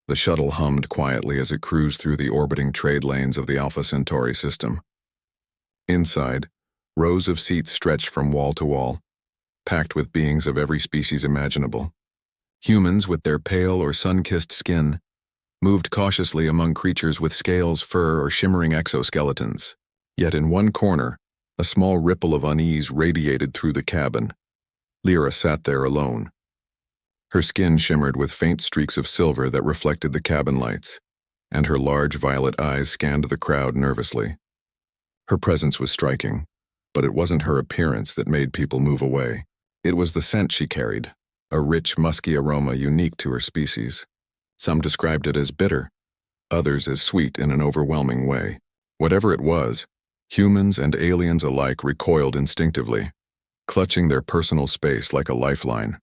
The shuttle hummed quietly as it cruised through the orbiting trade lanes of the Alpha Centauri system. Inside, rows of seats stretched from wall to wall, packed with beings of every species imaginable. Humans with their pale or sun-kissed skin moved cautiously among creatures with scales, fur, or shimmering exoskeletons. Yet in one corner, a small ripple of unease radiated through the cabin. Lyra sat there alone. Her skin shimmered with faint streaks of silver that reflected the cabin lights, and her large violet eyes scanned the crowd nervously. Her presence was striking, but it wasn't her appearance that made people move away. It was the scent she carried, a rich, musky aroma unique to her species. Some described it as bitter, others as sweet in an overwhelming way. Whatever it was, humans and aliens alike recoiled instinctively, clutching their personal space like a lifeline.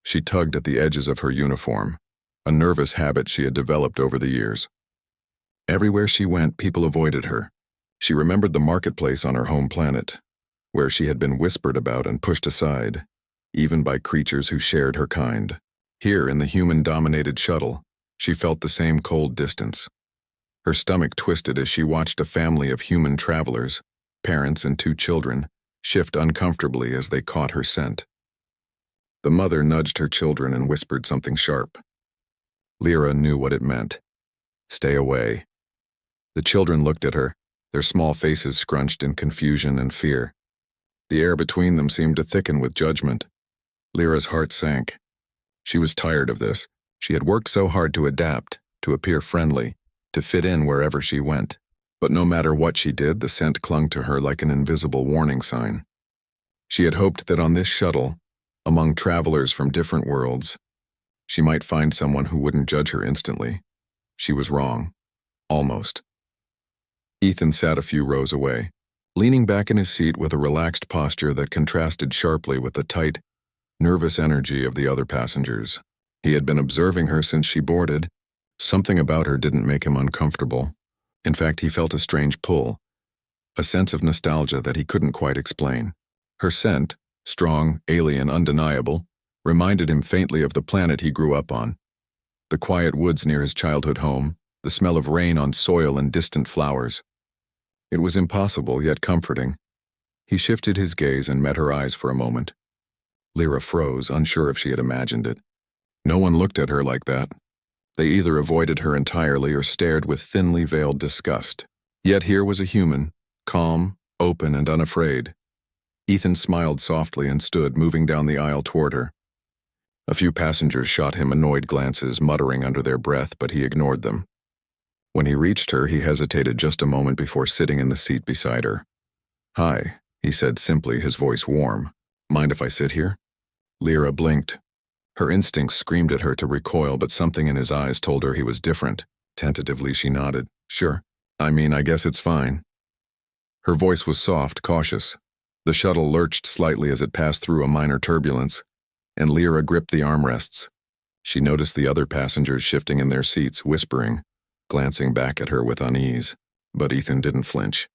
She tugged at the edges of her uniform, a nervous habit she had developed over the years. Everywhere she went, people avoided her. She remembered the marketplace on her home planet, where she had been whispered about and pushed aside, even by creatures who shared her kind. Here, in the human-dominated shuttle, she felt the same cold distance. Her stomach twisted as she watched a family of human travelers, parents and 2 children, shift uncomfortably as they caught her scent. The mother nudged her children and whispered something sharp. Lyra knew what it meant. Stay away. The children looked at her, their small faces scrunched in confusion and fear. The air between them seemed to thicken with judgment. Lyra's heart sank. She was tired of this. She had worked so hard to adapt, to appear friendly, to fit in wherever she went. But no matter what she did, the scent clung to her like an invisible warning sign. She had hoped that on this shuttle, among travelers from different worlds, she might find someone who wouldn't judge her instantly. She was wrong. Almost. Ethan sat a few rows away, leaning back in his seat with a relaxed posture that contrasted sharply with the tight, nervous energy of the other passengers. He had been observing her since she boarded. Something about her didn't make him uncomfortable. In fact, he felt a strange pull, a sense of nostalgia that he couldn't quite explain. Her scent, strong, alien, undeniable, reminded him faintly of the planet he grew up on. The quiet woods near his childhood home, the smell of rain on soil and distant flowers. It was impossible, yet comforting. He shifted his gaze and met her eyes for a moment. Lyra froze, unsure if she had imagined it. No one looked at her like that. They either avoided her entirely or stared with thinly veiled disgust. Yet here was a human, calm, open, and unafraid. Ethan smiled softly and stood, moving down the aisle toward her. A few passengers shot him annoyed glances, muttering under their breath, but he ignored them. When he reached her, he hesitated just a moment before sitting in the seat beside her. "Hi," he said simply, his voice warm. "Mind if I sit here?" Lyra blinked. Her instincts screamed at her to recoil, but something in his eyes told her he was different. Tentatively, she nodded. "Sure. I guess it's fine." Her voice was soft, cautious. The shuttle lurched slightly as it passed through a minor turbulence, and Lyra gripped the armrests. She noticed the other passengers shifting in their seats, whispering, glancing back at her with unease. But Ethan didn't flinch.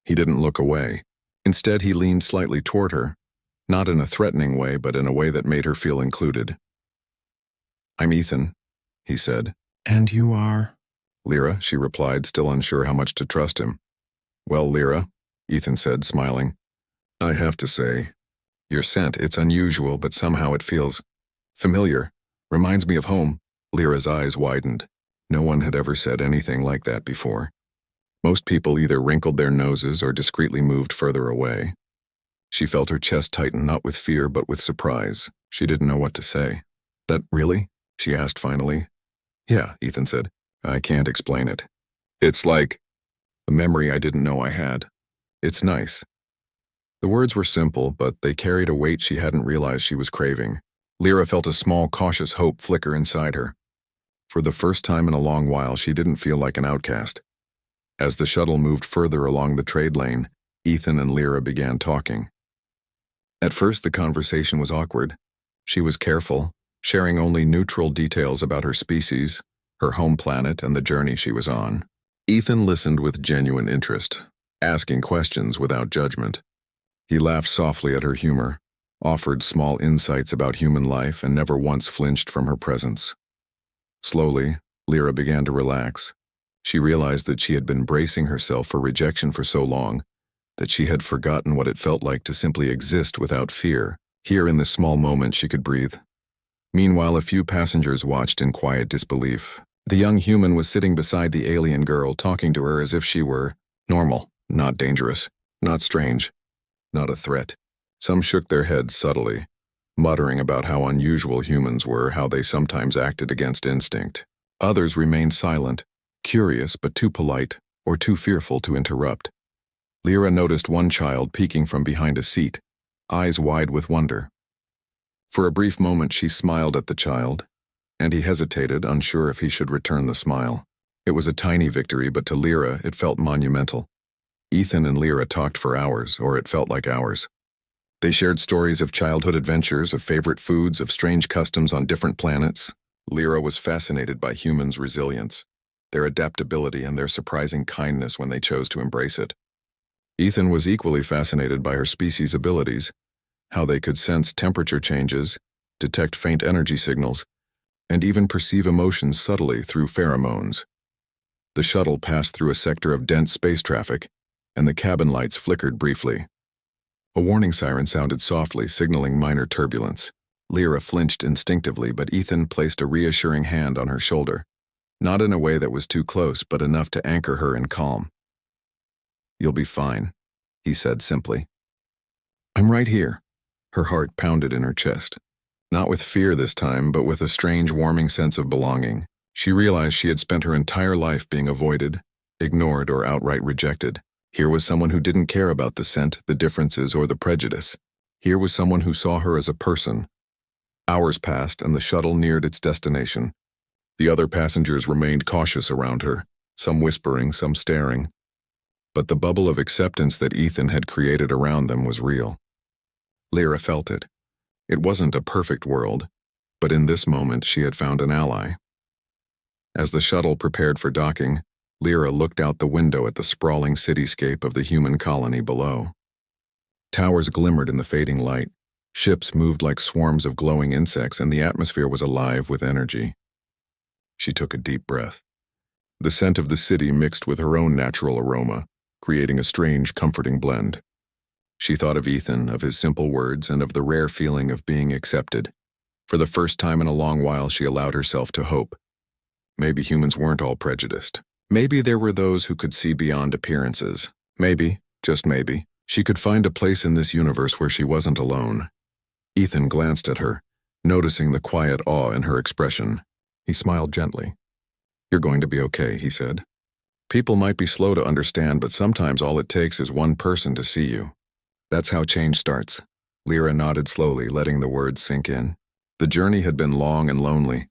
He didn't look away. Instead, he leaned slightly toward her, not in a threatening way, but in a way that made her feel included. "I'm Ethan," he said. "And you are?" "Lyra," she replied, still unsure how much to trust him. "Well, Lyra," Ethan said, smiling, "I have to say, your scent, it's unusual, but somehow it feels familiar. Reminds me of home." Lyra's eyes widened. No one had ever said anything like that before. Most people either wrinkled their noses or discreetly moved further away. She felt her chest tighten, not with fear, but with surprise. She didn't know what to say. "That really?" she asked finally. "Yeah," Ethan said. "I can't explain it. It's like a memory I didn't know I had. It's nice." The words were simple, but they carried a weight she hadn't realized she was craving. Lyra felt a small, cautious hope flicker inside her. For the first time in a long while, she didn't feel like an outcast. As the shuttle moved further along the trade lane, Ethan and Lyra began talking. At first, the conversation was awkward. She was careful, sharing only neutral details about her species, her home planet, and the journey she was on. Ethan listened with genuine interest, asking questions without judgment. He laughed softly at her humor, offered small insights about human life, and never once flinched from her presence. Slowly, Lyra began to relax. She realized that she had been bracing herself for rejection for so long that she had forgotten what it felt like to simply exist without fear. Here in this small moment she could breathe. Meanwhile, a few passengers watched in quiet disbelief. The young human was sitting beside the alien girl, talking to her as if she were normal, not dangerous, not strange, not a threat. Some shook their heads subtly, muttering about how unusual humans were, how they sometimes acted against instinct. Others remained silent, curious but too polite or too fearful to interrupt. Lyra noticed one child peeking from behind a seat, eyes wide with wonder. For a brief moment she smiled at the child, and he hesitated, unsure if he should return the smile. It was a tiny victory, but to Lyra it felt monumental. Ethan and Lyra talked for hours, or it felt like hours. They shared stories of childhood adventures, of favorite foods, of strange customs on different planets. Lyra was fascinated by humans' resilience, their adaptability, and their surprising kindness when they chose to embrace it. Ethan was equally fascinated by her species' abilities, how they could sense temperature changes, detect faint energy signals, and even perceive emotions subtly through pheromones. The shuttle passed through a sector of dense space traffic, and the cabin lights flickered briefly. A warning siren sounded softly, signaling minor turbulence. Lyra flinched instinctively, but Ethan placed a reassuring hand on her shoulder, not in a way that was too close, but enough to anchor her in calm. "You'll be fine," he said simply. "I'm right here." Her heart pounded in her chest. Not with fear this time, but with a strange, warming sense of belonging. She realized she had spent her entire life being avoided, ignored, or outright rejected. Here was someone who didn't care about the scent, the differences, or the prejudice. Here was someone who saw her as a person. Hours passed, and the shuttle neared its destination. The other passengers remained cautious around her, some whispering, some staring. But the bubble of acceptance that Ethan had created around them was real. Lyra felt it. It wasn't a perfect world, but in this moment she had found an ally. As the shuttle prepared for docking, Lyra looked out the window at the sprawling cityscape of the human colony below. Towers glimmered in the fading light, ships moved like swarms of glowing insects, and the atmosphere was alive with energy. She took a deep breath. The scent of the city mixed with her own natural aroma, creating a strange, comforting blend. She thought of Ethan, of his simple words, and of the rare feeling of being accepted. For the first time in a long while, she allowed herself to hope. Maybe humans weren't all prejudiced. Maybe there were those who could see beyond appearances. Maybe, just maybe, she could find a place in this universe where she wasn't alone. Ethan glanced at her, noticing the quiet awe in her expression. He smiled gently. "You're going to be okay," he said. "People might be slow to understand, but sometimes all it takes is one person to see you. That's how change starts." Lyra nodded slowly, letting the words sink in. The journey had been long and lonely,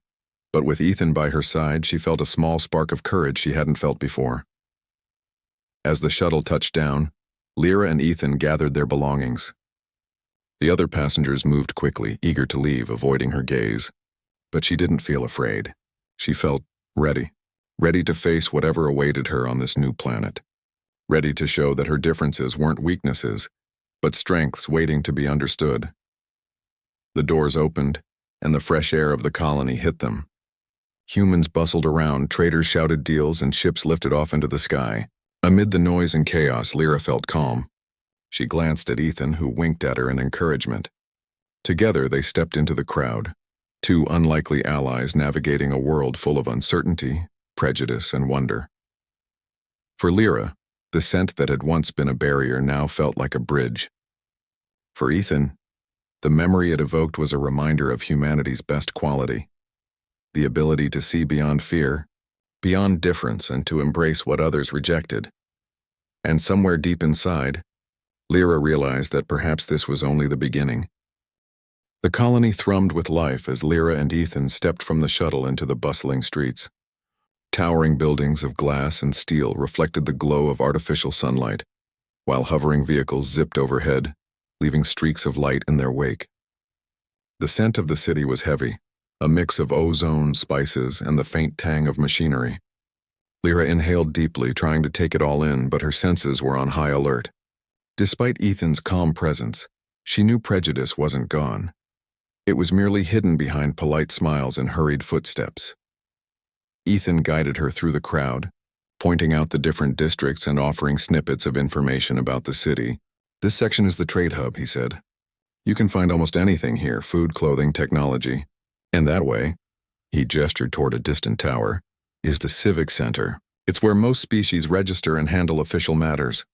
but with Ethan by her side, she felt a small spark of courage she hadn't felt before. As the shuttle touched down, Lyra and Ethan gathered their belongings. The other passengers moved quickly, eager to leave, avoiding her gaze. But she didn't feel afraid. She felt ready to face whatever awaited her on this new planet. Ready to show that her differences weren't weaknesses, but strengths waiting to be understood. The doors opened, and the fresh air of the colony hit them. Humans bustled around, traders shouted deals, and ships lifted off into the sky. Amid the noise and chaos, Lyra felt calm. She glanced at Ethan, who winked at her in encouragement. Together, they stepped into the crowd, two unlikely allies navigating a world full of uncertainty, prejudice, and wonder. For Lyra, the scent that had once been a barrier now felt like a bridge. For Ethan, the memory it evoked was a reminder of humanity's best quality, the ability to see beyond fear, beyond difference, and to embrace what others rejected. And somewhere deep inside, Lyra realized that perhaps this was only the beginning. The colony thrummed with life as Lyra and Ethan stepped from the shuttle into the bustling streets. Towering buildings of glass and steel reflected the glow of artificial sunlight, while hovering vehicles zipped overhead, leaving streaks of light in their wake. The scent of the city was heavy, a mix of ozone, spices, and the faint tang of machinery. Lyra inhaled deeply, trying to take it all in, but her senses were on high alert. Despite Ethan's calm presence, she knew prejudice wasn't gone. It was merely hidden behind polite smiles and hurried footsteps. Ethan guided her through the crowd, pointing out the different districts and offering snippets of information about the city. "This section is the trade hub," he said. "You can find almost anything here, food, clothing, technology. And that way," he gestured toward a distant tower, "is the Civic Center. It's where most species register and handle official matters."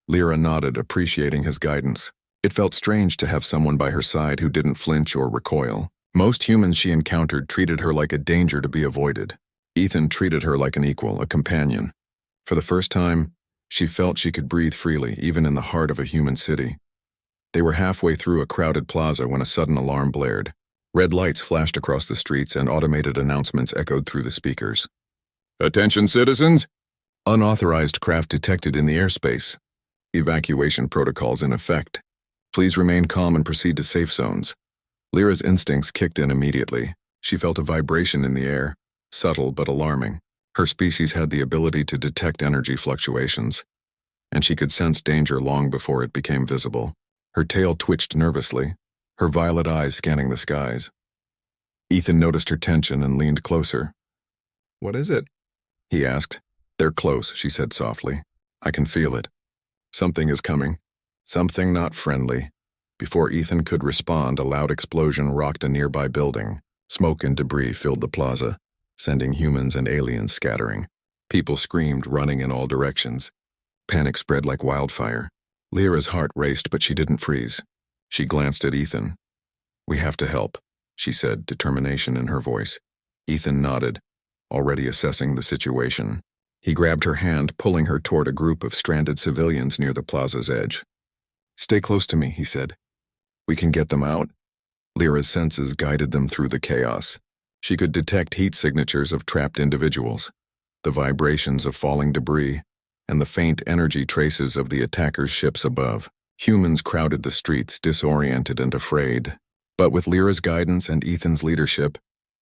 Lyra nodded, appreciating his guidance. It felt strange to have someone by her side who didn't flinch or recoil. Most humans she encountered treated her like a danger to be avoided. Ethan treated her like an equal, a companion. For the first time, she felt she could breathe freely, even in the heart of a human city. They were halfway through a crowded plaza when a sudden alarm blared. Red lights flashed across the streets and automated announcements echoed through the speakers. "Attention, citizens! Unauthorized craft detected in the airspace. Evacuation protocols in effect. Please remain calm and proceed to safe zones." Lyra's instincts kicked in immediately. She felt a vibration in the air, subtle but alarming. Her species had the ability to detect energy fluctuations, and she could sense danger long before it became visible. Her tail twitched nervously, her violet eyes scanning the skies. Ethan noticed her tension and leaned closer. "What is it?" he asked. "They're close," she said softly. "I can feel it. Something is coming. Something not friendly." Before Ethan could respond, a loud explosion rocked a nearby building. Smoke and debris filled the plaza, sending humans and aliens scattering. People screamed, running in all directions. Panic spread like wildfire. Lyra's heart raced, but she didn't freeze. She glanced at Ethan. "We have to help," she said, determination in her voice. Ethan nodded, already assessing the situation. He grabbed her hand, pulling her toward a group of stranded civilians near the plaza's edge. "Stay close to me," he said. "We can get them out." Lyra's senses guided them through the chaos. She could detect heat signatures of trapped individuals, the vibrations of falling debris, and the faint energy traces of the attackers' ships above. Humans crowded the streets, disoriented and afraid. But with Lyra's guidance and Ethan's leadership,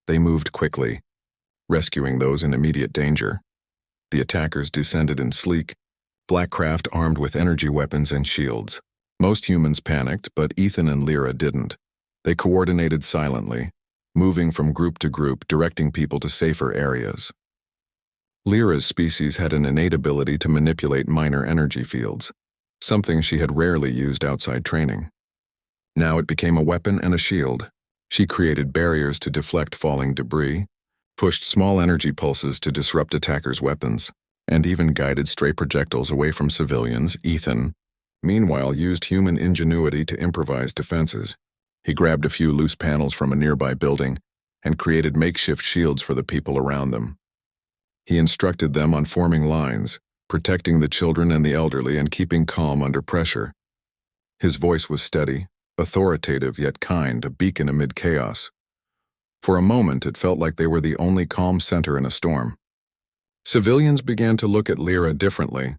they moved quickly, rescuing those in immediate danger. The attackers descended in sleek, black craft armed with energy weapons and shields. Most humans panicked, but Ethan and Lyra didn't. They coordinated silently, moving from group to group, directing people to safer areas. Lyra's species had an innate ability to manipulate minor energy fields, something she had rarely used outside training. Now it became a weapon and a shield. She created barriers to deflect falling debris, pushed small energy pulses to disrupt attackers' weapons, and even guided stray projectiles away from civilians. Ethan, meanwhile, used human ingenuity to improvise defenses. He grabbed a few loose panels from a nearby building and created makeshift shields for the people around them. He instructed them on forming lines, protecting the children and the elderly and keeping calm under pressure. His voice was steady, authoritative yet kind, a beacon amid chaos. For a moment, it felt like they were the only calm center in a storm. Civilians began to look at Lyra differently.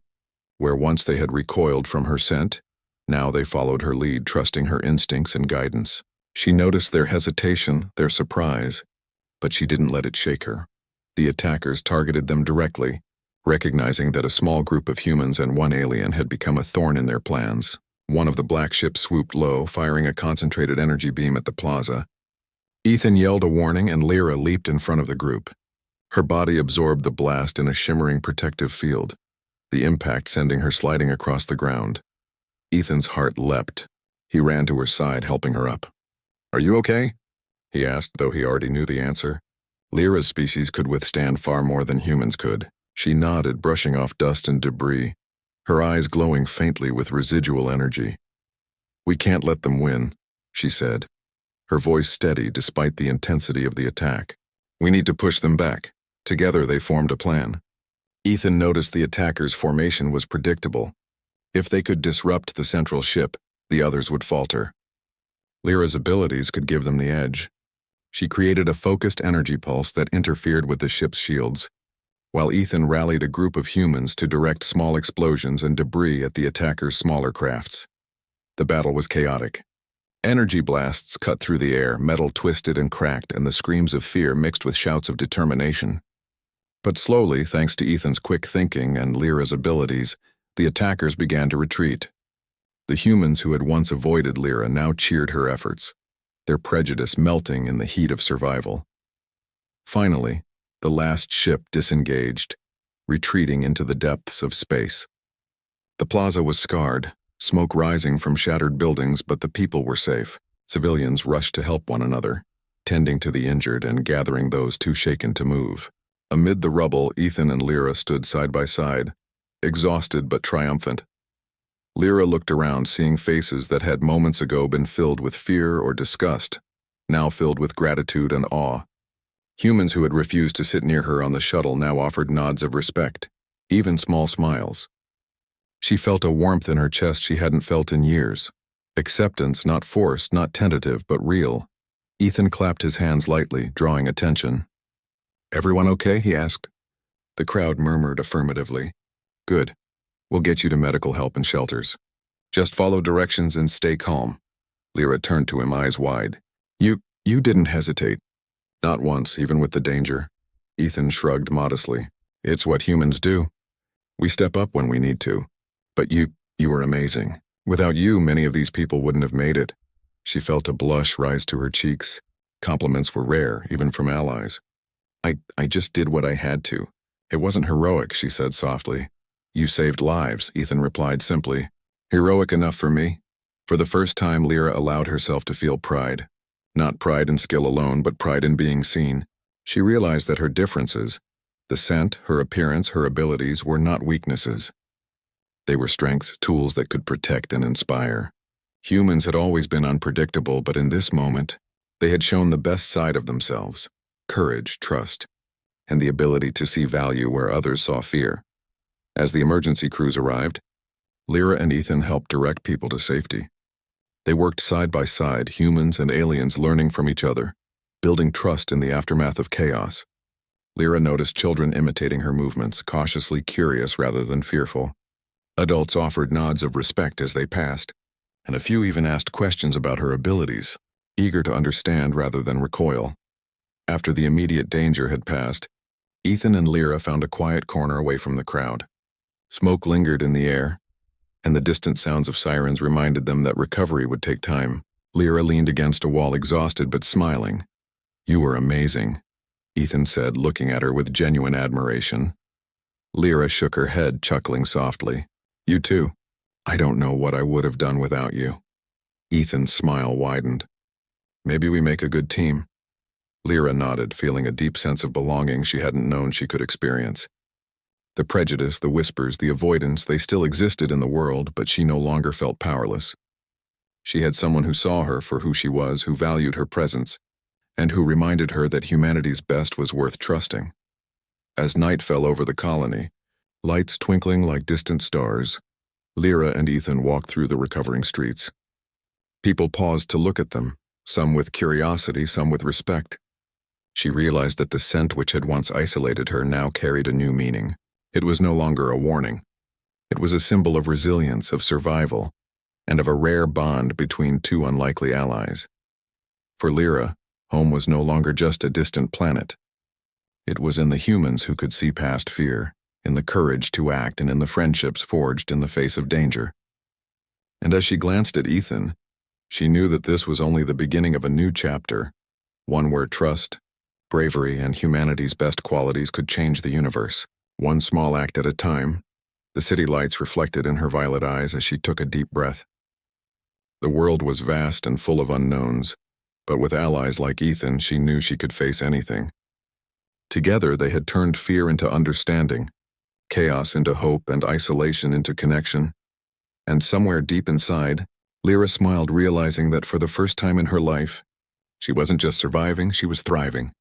Where once they had recoiled from her scent, now they followed her lead, trusting her instincts and guidance. She noticed their hesitation, their surprise, but she didn't let it shake her. The attackers targeted them directly, recognizing that a small group of humans and one alien had become a thorn in their plans. One of the black ships swooped low, firing a concentrated energy beam at the plaza. Ethan yelled a warning and Lyra leaped in front of the group. Her body absorbed the blast in a shimmering protective field, the impact sending her sliding across the ground. Ethan's heart leapt. He ran to her side, helping her up. "Are you okay?" he asked, though he already knew the answer. Lyra's species could withstand far more than humans could. She nodded, brushing off dust and debris, her eyes glowing faintly with residual energy. "We can't let them win," she said, her voice steady despite the intensity of the attack. "We need to push them back." Together they formed a plan. Ethan noticed the attackers' formation was predictable. If they could disrupt the central ship, the others would falter. Lyra's abilities could give them the edge. She created a focused energy pulse that interfered with the ship's shields, while Ethan rallied a group of humans to direct small explosions and debris at the attackers' smaller crafts. The battle was chaotic. Energy blasts cut through the air, metal twisted and cracked, and the screams of fear mixed with shouts of determination. But slowly, thanks to Ethan's quick thinking and Lyra's abilities, the attackers began to retreat. The humans who had once avoided Lyra now cheered her efforts, their prejudice melting in the heat of survival. Finally, The last ship disengaged, retreating into the depths of space. The plaza was scarred, smoke rising from shattered buildings, but the people were safe. Civilians rushed to help one another, tending to the injured and gathering those too shaken to move. Amid the rubble, Ethan and Lyra stood side by side, exhausted but triumphant. Lyra looked around, seeing faces that had moments ago been filled with fear or disgust, now filled with gratitude and awe. Humans who had refused to sit near her on the shuttle now offered nods of respect, even small smiles. She felt a warmth in her chest she hadn't felt in years. Acceptance, not forced, not tentative, but real. Ethan clapped his hands lightly, drawing attention. "Everyone okay?" he asked. The crowd murmured affirmatively. "Good. We'll get you to medical help and shelters. Just follow directions and stay calm." Lyra turned to him, eyes wide. You didn't hesitate." "Not once, even with the danger." Ethan shrugged modestly. "It's what humans do. We step up when we need to. But you were amazing. Without you, many of these people wouldn't have made it." She felt a blush rise to her cheeks. Compliments were rare, even from allies. I just did what I had to. It wasn't heroic," she said softly. "You saved lives," Ethan replied simply. "Heroic enough for me." For the first time, Lyra allowed herself to feel pride. Not pride in skill alone, but pride in being seen. She realized that her differences, the scent, her appearance, her abilities, were not weaknesses. They were strengths, tools that could protect and inspire. Humans had always been unpredictable, but in this moment, they had shown the best side of themselves: courage, trust, and the ability to see value where others saw fear. As the emergency crews arrived, Lyra and Ethan helped direct people to safety. They worked side by side, humans and aliens learning from each other, building trust in the aftermath of chaos. Lyra noticed children imitating her movements, cautiously curious rather than fearful. Adults offered nods of respect as they passed, and a few even asked questions about her abilities, eager to understand rather than recoil. After the immediate danger had passed, Ethan and Lyra found a quiet corner away from the crowd. Smoke lingered in the air, and the distant sounds of sirens reminded them that recovery would take time. Lyra leaned against a wall, exhausted but smiling. "You were amazing," Ethan said, looking at her with genuine admiration. Lyra shook her head, chuckling softly. "You too. I don't know what I would have done without you." Ethan's smile widened. "Maybe we make a good team." Lyra nodded, feeling a deep sense of belonging she hadn't known she could experience. The prejudice, the whispers, the avoidance, they still existed in the world, but she no longer felt powerless. She had someone who saw her for who she was, who valued her presence, and who reminded her that humanity's best was worth trusting. As night fell over the colony, lights twinkling like distant stars, Lyra and Ethan walked through the recovering streets. People paused to look at them, some with curiosity, some with respect. She realized that the scent which had once isolated her now carried a new meaning. It was no longer a warning. It was a symbol of resilience, of survival, and of a rare bond between two unlikely allies. For Lyra, home was no longer just a distant planet. It was in the humans who could see past fear, in the courage to act, and in the friendships forged in the face of danger. And as she glanced at Ethan, she knew that this was only the beginning of a new chapter, one where trust, bravery, and humanity's best qualities could change the universe. One small act at a time, the city lights reflected in her violet eyes as she took a deep breath. The world was vast and full of unknowns, but with allies like Ethan, she knew she could face anything. Together, they had turned fear into understanding, chaos into hope, and isolation into connection. And somewhere deep inside, Lyra smiled, realizing that for the first time in her life, she wasn't just surviving, she was thriving.